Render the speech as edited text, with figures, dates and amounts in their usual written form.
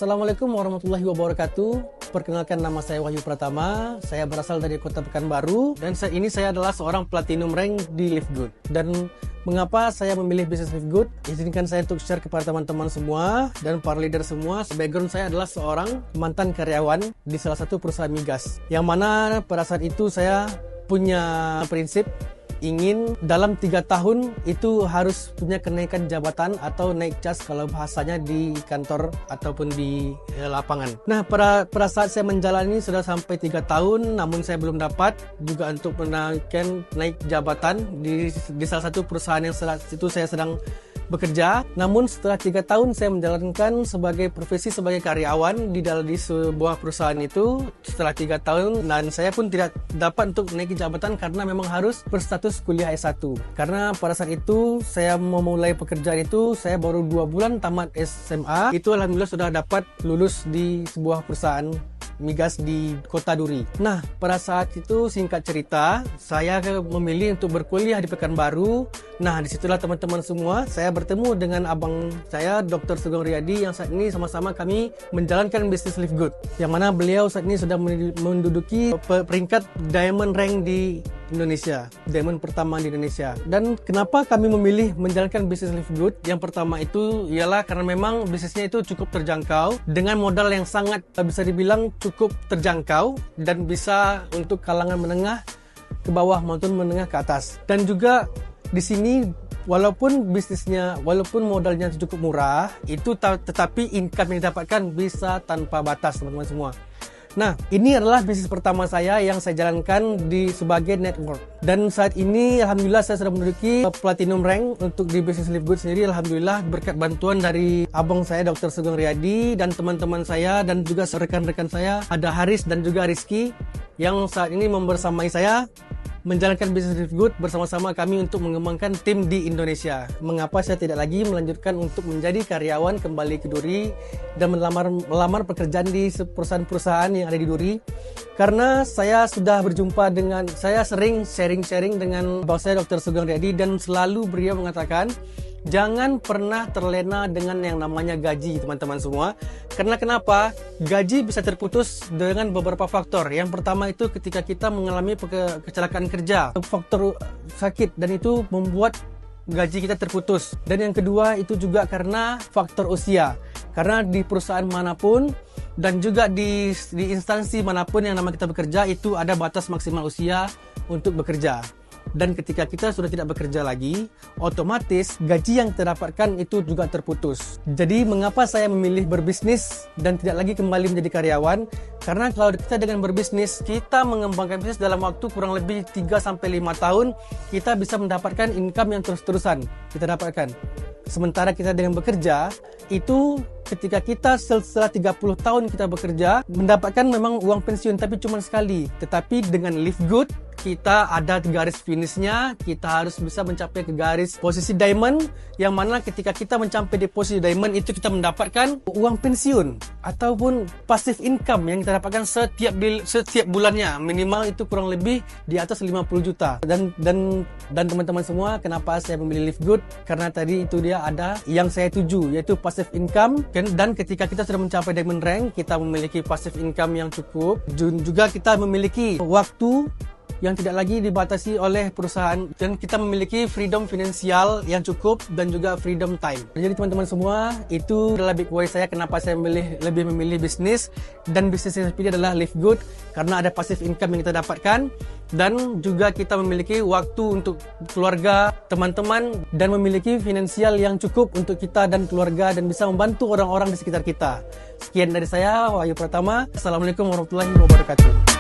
Assalamualaikum warahmatullahi wabarakatuh. Perkenalkan, nama saya Wahyu Pratama. Saya berasal dari Kota Pekanbaru dan saat ini saya adalah seorang platinum rank di Live Good. Dan mengapa saya memilih bisnis Live Good? Izinkan saya untuk share kepada teman-teman semua dan para leader semua. Background saya adalah seorang mantan karyawan di salah satu perusahaan migas, yang mana pada saat itu saya punya prinsip ingin dalam 3 tahun itu harus punya kenaikan jabatan atau naik cas kalau bahasanya di kantor ataupun di lapangan. Nah, pada saat saya menjalani sudah sampai 3 tahun, namun saya belum dapat juga untuk menaikkan naik jabatan di salah satu perusahaan yang saat itu saya sedang bekerja. Namun setelah 3 tahun saya menjalankan sebagai profesi sebagai karyawan di sebuah perusahaan itu setelah 3 tahun, dan saya pun tidak dapat untuk naik jabatan karena memang harus berstatus kuliah S1. Karena pada saat itu saya memulai pekerjaan itu saya baru 2 bulan tamat SMA. Itu alhamdulillah sudah dapat lulus di sebuah perusahaan migas di Kota Duri. Nah, pada saat itu singkat cerita, saya memilih untuk berkuliah di Pekanbaru. Nah, disitulah teman-teman semua saya bertemu dengan abang saya, Dr. Sugeng Riyadi, yang saat ini sama-sama kami menjalankan bisnis Live Good. Yang mana beliau saat ini sudah menduduki peringkat Diamond Rank di Indonesia, Diamond pertama di Indonesia. Dan kenapa kami memilih menjalankan bisnis Live Good? Yang pertama itu ialah karena memang bisnisnya itu cukup terjangkau dengan modal yang sangat bisa dibilang cukup terjangkau dan bisa untuk kalangan menengah ke bawah maupun menengah ke atas. Dan juga di sini walaupun modalnya cukup murah, itu tetapi income yang didapatkan bisa tanpa batas, teman-teman semua. Nah, ini adalah bisnis pertama saya yang saya jalankan sebagai network. Dan saat ini alhamdulillah saya sudah menduduki platinum rank untuk di bisnis Live Good sendiri. Alhamdulillah berkat bantuan dari abang saya Dr. Sugeng Riyadi dan teman-teman saya dan juga rekan-rekan saya, ada Haris dan juga Rizky, yang saat ini membersamai saya menjalankan bisnis Live Good bersama-sama kami untuk mengembangkan tim di Indonesia. Mengapa saya tidak lagi melanjutkan untuk menjadi karyawan kembali ke Duri dan melamar pekerjaan di perusahaan-perusahaan yang ada di Duri? Karena saya sudah berjumpa dengan, saya sering sharing dengan bos saya Dr. Sugeng Riyadi, dan selalu beliau mengatakan jangan pernah terlena dengan yang namanya gaji, teman-teman semua. Karena kenapa? Gaji bisa terputus dengan beberapa faktor. Yang pertama itu ketika kita mengalami kecelakaan kerja, faktor sakit, dan itu membuat gaji kita terputus. Dan yang kedua itu juga karena faktor usia. Karena di perusahaan manapun dan juga di instansi manapun yang nama kita bekerja itu ada batas maksimal usia untuk bekerja. Dan ketika kita sudah tidak bekerja lagi, otomatis gaji yang kita dapatkan itu juga terputus. Jadi mengapa saya memilih berbisnis dan tidak lagi kembali menjadi karyawan? Karena kalau kita dengan berbisnis, kita mengembangkan bisnis dalam waktu kurang lebih 3-5 tahun, kita bisa mendapatkan income yang terus-terusan kita dapatkan. Sementara kita dengan bekerja, itu ketika kita setelah 30 tahun kita bekerja, mendapatkan memang uang pensiun tapi cuma sekali. Tetapi dengan Live Good, kita ada garis finishnya, kita harus bisa mencapai ke garis posisi diamond, yang mana ketika kita mencapai di posisi diamond itu kita mendapatkan uang pensiun ataupun passive income yang kita dapatkan setiap bulannya, minimal itu kurang lebih di atas 50 juta. Dan teman-teman semua, kenapa saya memilih Live Good? Karena tadi itu dia ada yang saya tuju, yaitu passive income. Dan ketika kita sudah mencapai diamond rank, kita memiliki passive income yang cukup, juga kita memiliki waktu yang tidak lagi dibatasi oleh perusahaan, dan kita memiliki freedom finansial yang cukup dan juga freedom time. Jadi teman-teman semua, itu adalah big why saya kenapa saya lebih memilih bisnis, dan bisnis yang saya pilih adalah Live Good karena ada passive income yang kita dapatkan, dan juga kita memiliki waktu untuk keluarga, teman-teman, dan memiliki finansial yang cukup untuk kita dan keluarga dan bisa membantu orang-orang di sekitar kita. Sekian dari saya, Wahyu Pratama. Assalamualaikum warahmatullahi wabarakatuh.